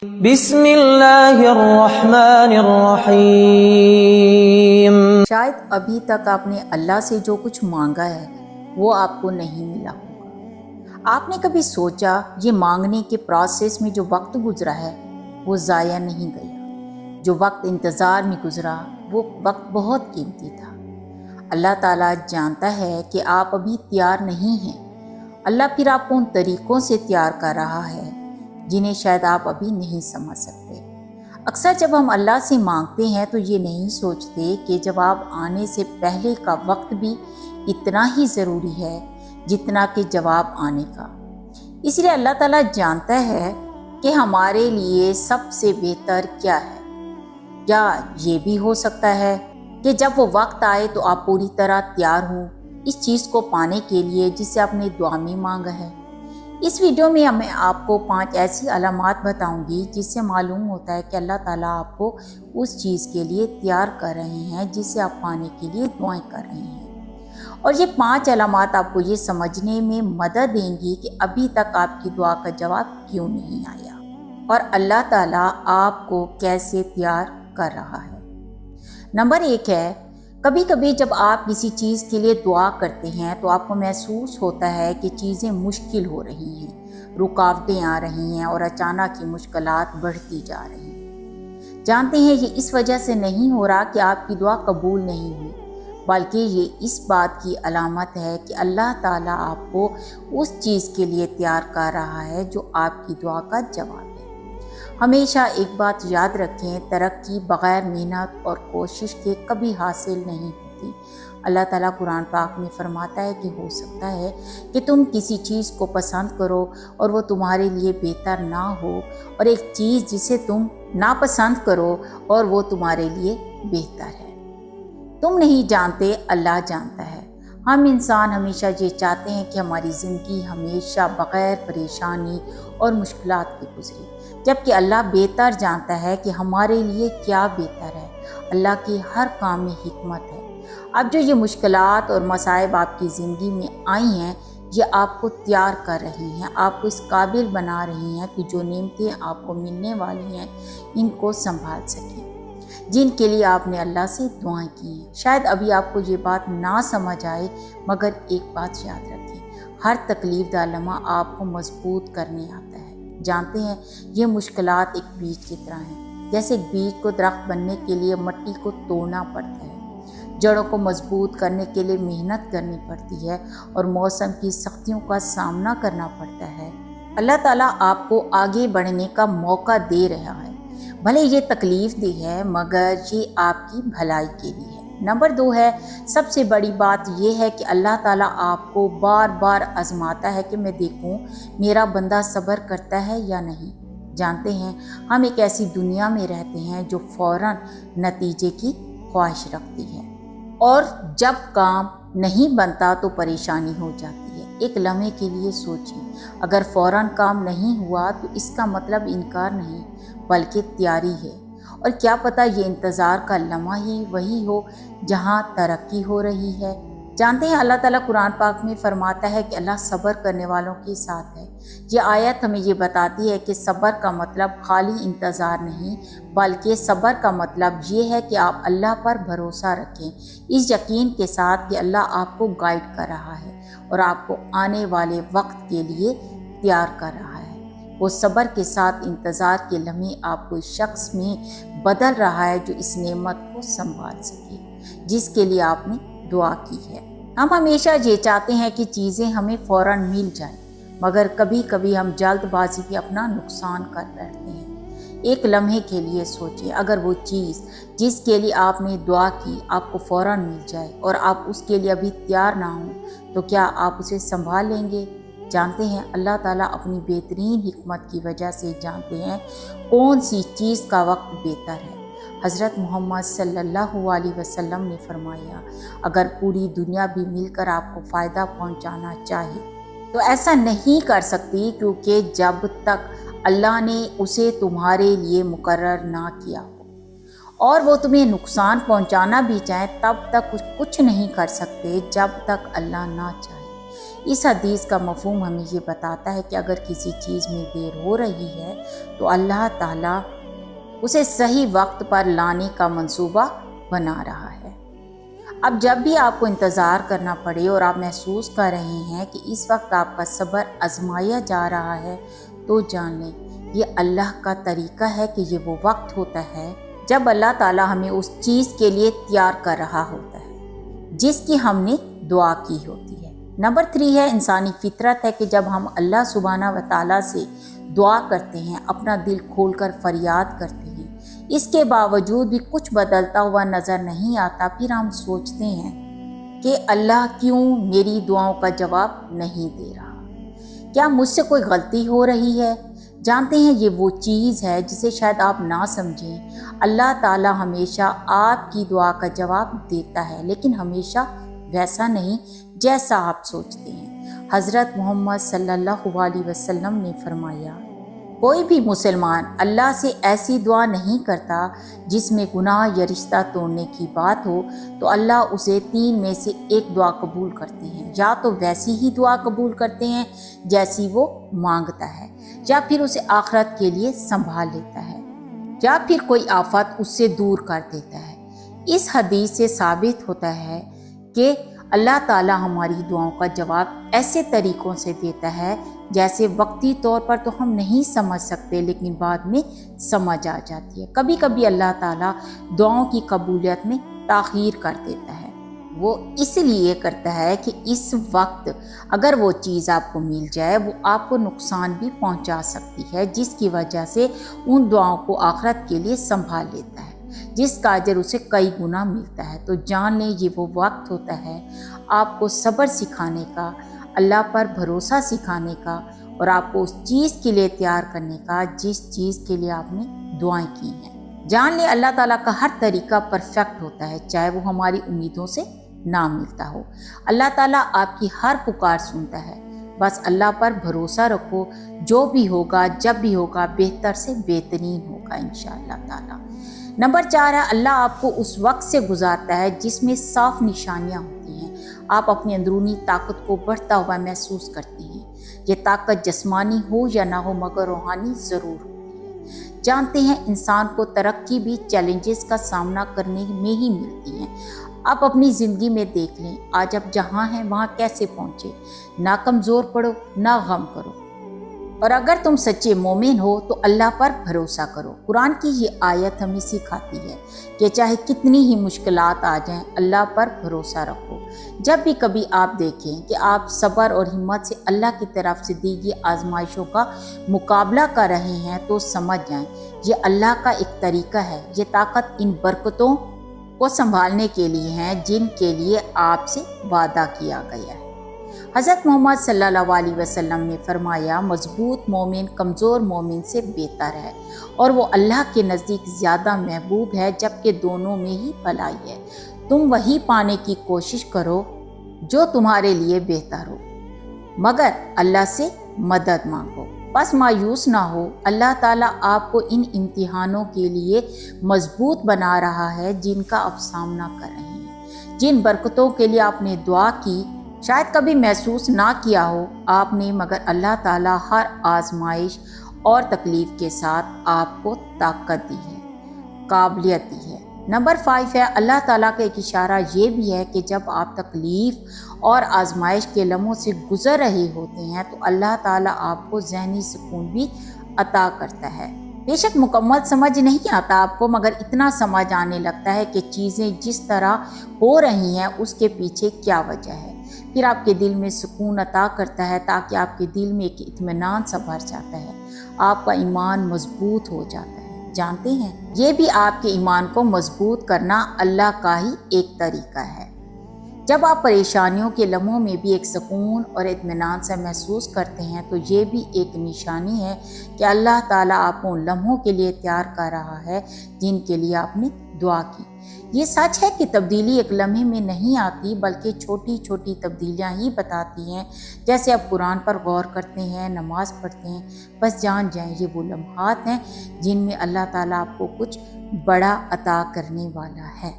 بسم اللہ الرحمن الرحیم۔ شاید ابھی تک آپ نے اللہ سے جو کچھ مانگا ہے وہ آپ کو نہیں ملا ہوگا۔ آپ نے کبھی سوچا یہ مانگنے کے پروسیس میں جو وقت گزرا ہے وہ ضائع نہیں گیا؟ جو وقت انتظار میں گزرا وہ وقت بہت قیمتی تھا۔ اللہ تعالیٰ جانتا ہے کہ آپ ابھی تیار نہیں ہیں۔ اللہ پھر آپ کو ان طریقوں سے تیار کر رہا ہے جنہیں شاید آپ ابھی نہیں سمجھ سکتے۔ اکثر جب ہم اللہ سے مانگتے ہیں تو یہ نہیں سوچتے کہ جواب آنے سے پہلے کا وقت بھی اتنا ہی ضروری ہے جتنا کہ جواب آنے کا۔ اس لیے اللہ تعالیٰ جانتا ہے کہ ہمارے لیے سب سے بہتر کیا ہے۔ یا یہ بھی ہو سکتا ہے کہ جب وہ وقت آئے تو آپ پوری طرح تیار ہوں اس چیز کو پانے کے لیے جسے آپ نے دعا میں مانگا ہے۔ اس ویڈیو میں میں آپ کو 5 ایسی علامات بتاؤں گی جس سے معلوم ہوتا ہے کہ اللہ تعالیٰ آپ کو اس چیز کے لیے تیار کر رہے ہیں جسے آپ پانے کے لیے دعائیں کر رہے ہیں۔ اور یہ 5 علامات آپ کو یہ سمجھنے میں مدد دیں گی کہ ابھی تک آپ کی دعا کا جواب کیوں نہیں آیا اور اللہ تعالیٰ آپ کو کیسے تیار کر رہا ہے۔ نمبر 1 ہے، کبھی کبھی جب آپ کسی چیز کے لیے دعا کرتے ہیں تو آپ کو محسوس ہوتا ہے کہ چیزیں مشکل ہو رہی ہیں، رکاوٹیں آ رہی ہیں اور اچانک ہی مشکلات بڑھتی جا رہی ہیں۔ جانتے ہیں یہ اس وجہ سے نہیں ہو رہا کہ آپ کی دعا قبول نہیں ہوئی، بلکہ یہ اس بات کی علامت ہے کہ اللہ تعالیٰ آپ کو اس چیز کے لیے تیار کر رہا ہے جو آپ کی دعا کا جواب ہے۔ ہمیشہ ایک بات یاد رکھیں، ترقی بغیر محنت اور کوشش کے کبھی حاصل نہیں ہوتی۔ اللہ تعالیٰ قرآن پاک میں فرماتا ہے کہ ہو سکتا ہے کہ تم کسی چیز کو پسند کرو اور وہ تمہارے لیے بہتر نہ ہو، اور ایک چیز جسے تم ناپسند کرو اور وہ تمہارے لیے بہتر ہے۔ تم نہیں جانتے، اللہ جانتا ہے۔ ہم انسان ہمیشہ یہ چاہتے ہیں کہ ہماری زندگی ہمیشہ بغیر پریشانی اور مشکلات کے گزرے، جبکہ اللہ بہتر جانتا ہے کہ ہمارے لیے کیا بہتر ہے۔ اللہ کی ہر کام میں حکمت ہے۔ اب جو یہ مشکلات اور مصائب آپ کی زندگی میں آئی ہیں یہ آپ کو تیار کر رہی ہیں، آپ کو اس قابل بنا رہی ہیں کہ جو نعمتیں آپ کو ملنے والی ہیں ان کو سنبھال سکیں، جن کے لیے آپ نے اللہ سے دعائیں کی ہیں۔ شاید ابھی آپ کو یہ بات نہ سمجھ آئے، مگر ایک بات یاد رکھیں، ہر تکلیف دہ لمحہ آپ کو مضبوط کرنے آتا ہے۔ جانتے ہیں یہ مشکلات ایک بیج کی طرح ہیں، جیسے ایک بیج کو درخت بننے کے لیے مٹی کو توڑنا پڑتا ہے، جڑوں کو مضبوط کرنے کے لیے محنت کرنی پڑتی ہے اور موسم کی سختیوں کا سامنا کرنا پڑتا ہے۔ اللہ تعالیٰ آپ کو آگے بڑھنے کا موقع دے رہا ہے، بھلے یہ تکلیف دہ ہے مگر یہ آپ کی بھلائی کے لیے ہے۔ نمبر 2 ہے، سب سے بڑی بات یہ ہے کہ اللہ تعالیٰ آپ کو بار بار آزماتا ہے کہ میں دیکھوں میرا بندہ صبر کرتا ہے یا نہیں۔ جانتے ہیں ہم ایک ایسی دنیا میں رہتے ہیں جو فوراً نتیجے کی خواہش رکھتی ہے، اور جب کام نہیں بنتا تو پریشانی ہو جاتی ہے۔ ایک لمحے کے لیے سوچیں، اگر فوراً کام نہیں ہوا تو اس کا مطلب انکار نہیں بلکہ تیاری ہے، اور کیا پتہ یہ انتظار کا لمحہ ہی وہی ہو جہاں ترقی ہو رہی ہے۔ جانتے ہیں اللہ تعالیٰ قرآن پاک میں فرماتا ہے کہ اللہ صبر کرنے والوں کے ساتھ ہے۔ یہ آیت ہمیں یہ بتاتی ہے کہ صبر کا مطلب خالی انتظار نہیں، بلکہ صبر کا مطلب یہ ہے کہ آپ اللہ پر بھروسہ رکھیں، اس یقین کے ساتھ کہ اللہ آپ کو گائیڈ کر رہا ہے اور آپ کو آنے والے وقت کے لیے تیار کر رہا ہے۔ وہ صبر کے ساتھ انتظار کے لمحے آپ کو اس شخص میں بدل رہا ہے جو اس نعمت کو سنبھال سکے جس کے لیے آپ نے دعا کی ہے۔ ہم ہمیشہ یہ چاہتے ہیں کہ چیزیں ہمیں فوراً مل جائیں، مگر کبھی کبھی ہم جلد بازی میں اپنا نقصان کر بیٹھتے ہیں۔ ایک لمحے کے لیے سوچیں، اگر وہ چیز جس کے لیے آپ نے دعا کی آپ کو فوراً مل جائے اور آپ اس کے لیے ابھی تیار نہ ہوں تو کیا آپ اسے سنبھال لیں گے؟ جانتے ہیں اللہ تعالیٰ اپنی بہترین حکمت کی وجہ سے جانتے ہیں کون سی چیز کا وقت بہتر ہے۔ حضرت محمد صلی اللہ علیہ وسلم نے فرمایا، اگر پوری دنیا بھی مل کر آپ کو فائدہ پہنچانا چاہے تو ایسا نہیں کر سکتی، کیونکہ جب تک اللہ نے اسے تمہارے لیے مقرر نہ کیا ہو، اور وہ تمہیں نقصان پہنچانا بھی چاہیں تب تک کچھ نہیں کر سکتے جب تک اللہ نہ چاہے۔ اس حدیث کا مفہوم ہمیں یہ بتاتا ہے کہ اگر کسی چیز میں دیر ہو رہی ہے تو اللہ تعالیٰ اسے صحیح وقت پر لانے کا منصوبہ بنا رہا ہے۔ اب جب بھی آپ کو انتظار کرنا پڑے اور آپ محسوس کر رہے ہیں کہ اس وقت آپ کا صبر آزمایا جا رہا ہے، تو جان لیں یہ اللہ کا طریقہ ہے کہ یہ وہ وقت ہوتا ہے جب اللہ تعالیٰ ہمیں اس چیز کے لیے تیار کر رہا ہوتا ہے جس کی ہم نے دعا کی ہوتی ہے۔ نمبر 3 ہے، انسانی فطرت ہے کہ جب ہم اللہ سبحانہ و تعالیٰ سے دعا کرتے ہیں، اپنا دل کھول کر فریاد کرتے ہیں، اس کے باوجود بھی کچھ بدلتا ہوا نظر نہیں آتا، پھر ہم سوچتے ہیں کہ اللہ کیوں میری دعاؤں کا جواب نہیں دے رہا؟ کیا مجھ سے کوئی غلطی ہو رہی ہے؟ جانتے ہیں یہ وہ چیز ہے جسے شاید آپ نہ سمجھیں۔ اللہ تعالیٰ ہمیشہ آپ کی دعا کا جواب دیتا ہے، لیکن ہمیشہ ویسا نہیں جیسا آپ سوچتے ہیں۔ حضرت محمد صلی اللہ علیہ وسلم نے فرمایا، کوئی بھی مسلمان اللہ سے ایسی دعا نہیں کرتا جس میں گناہ یا رشتہ توڑنے کی بات ہو تو اللہ اسے 3 میں سے ایک دعا قبول کرتے ہیں۔ یا تو ویسی ہی دعا قبول کرتے ہیں جیسی وہ مانگتا ہے، یا پھر اسے آخرت کے لیے سنبھال لیتا ہے، یا پھر کوئی آفت اس سے دور کر دیتا ہے۔ اس حدیث سے ثابت ہوتا ہے کہ اللہ تعالیٰ ہماری دعاؤں کا جواب ایسے طریقوں سے دیتا ہے جیسے وقتی طور پر تو ہم نہیں سمجھ سکتے، لیکن بعد میں سمجھ آ جاتی ہے۔ کبھی کبھی اللہ تعالیٰ دعاؤں کی قبولیت میں تاخیر کر دیتا ہے۔ وہ اس لیے کرتا ہے کہ اس وقت اگر وہ چیز آپ کو مل جائے وہ آپ کو نقصان بھی پہنچا سکتی ہے، جس کی وجہ سے ان دعاؤں کو آخرت کے لیے سنبھال لیتا ہے، جس کا اجر اسے کئی گنا ملتا ہے۔ تو جان لیں یہ وہ وقت ہوتا ہے آپ کو صبر سکھانے کا، اللہ پر بھروسہ سکھانے کا، اور آپ کو اس چیز کے لیے تیار کرنے کا جس چیز کے لیے آپ نے دعائیں کی ہیں۔ جان لیں اللہ تعالیٰ کا ہر طریقہ پرفیکٹ ہوتا ہے، چاہے وہ ہماری امیدوں سے نہ ملتا ہو۔ اللہ تعالیٰ آپ کی ہر پکار سنتا ہے، بس اللہ پر بھروسہ رکھو، جو بھی ہوگا جب بھی ہوگا بہتر سے بہترین ہوگا انشاءاللہ تعالیٰ۔ نمبر 4 ہے، اللہ آپ کو اس وقت سے گزارتا ہے جس میں صاف نشانیاں ہوتی ہیں۔ آپ اپنی اندرونی طاقت کو بڑھتا ہوا محسوس کرتے ہیں۔ یہ طاقت جسمانی ہو یا نہ ہو مگر روحانی ضرور ہوتی ہے۔ جانتے ہیں انسان کو ترقی بھی چیلنجز کا سامنا کرنے میں ہی ملتی ہے۔ آپ اپنی زندگی میں دیکھ لیں، آج آپ جہاں ہیں وہاں کیسے پہنچے۔ نہ کمزور پڑو نہ غم کرو، اور اگر تم سچے مومن ہو تو اللہ پر بھروسہ کرو۔ قرآن کی یہ آیت ہمیں سکھاتی ہے کہ چاہے کتنی ہی مشکلات آ جائیں اللہ پر بھروسہ رکھو۔ جب بھی کبھی آپ دیکھیں کہ آپ صبر اور ہمت سے اللہ کی طرف سے دی گئی آزمائشوں کا مقابلہ کر رہے ہیں تو سمجھ جائیں یہ اللہ کا ایک طریقہ ہے۔ یہ طاقت ان برکتوں کو سنبھالنے کے لیے ہیں جن کے لیے آپ سے وعدہ کیا گیا ہے۔ حضرت محمد صلی اللہ علیہ وسلم نے فرمایا، مضبوط مومن کمزور مومن سے بہتر ہے، اور وہ اللہ کے نزدیک زیادہ محبوب ہے، جبکہ دونوں میں ہی بھلائی ہے۔ تم وہی پانے کی کوشش کرو جو تمہارے لیے بہتر ہو، مگر اللہ سے مدد مانگو۔ بس مایوس نہ ہو، اللہ تعالیٰ آپ کو ان امتحانوں کے لیے مضبوط بنا رہا ہے جن کا آپ سامنا کر رہے ہیں۔ جن برکتوں کے لیے آپ نے دعا کی شاید کبھی محسوس نہ کیا ہو آپ نے، مگر اللہ تعالیٰ ہر آزمائش اور تکلیف کے ساتھ آپ کو طاقت دی ہے، قابلیت دی ہے۔ نمبر 5 ہے، اللہ تعالیٰ کا ایک اشارہ یہ بھی ہے کہ جب آپ تکلیف اور آزمائش کے لمحوں سے گزر رہے ہوتے ہیں تو اللہ تعالیٰ آپ کو ذہنی سکون بھی عطا کرتا ہے۔ بے شک مکمل سمجھ نہیں آتا آپ کو، مگر اتنا سمجھ آنے لگتا ہے کہ چیزیں جس طرح ہو رہی ہیں اس کے پیچھے کیا وجہ ہے۔ پھر آپ کے دل میں سکون عطا کرتا ہے تاکہ آپ کے دل میں ایک اطمینان سا بھر جاتا ہے، آپ کا ایمان مضبوط ہو جاتا ہے۔ جانتے ہیں یہ بھی آپ کے ایمان کو مضبوط کرنا اللہ کا ہی ایک طریقہ ہے۔ جب آپ پریشانیوں کے لمحوں میں بھی ایک سکون اور اطمینان سے محسوس کرتے ہیں تو یہ بھی ایک نشانی ہے کہ اللہ تعالیٰ آپ کو ان لمحوں کے لیے تیار کر رہا ہے جن کے لیے آپ نے دعا کی۔ یہ سچ ہے کہ تبدیلی ایک لمحے میں نہیں آتی، بلکہ چھوٹی چھوٹی تبدیلیاں ہی بتاتی ہیں۔ جیسے آپ قرآن پر غور کرتے ہیں، نماز پڑھتے ہیں، بس جان جائیں یہ وہ لمحات ہیں جن میں اللہ تعالیٰ آپ کو کچھ بڑا عطا کرنے والا ہے۔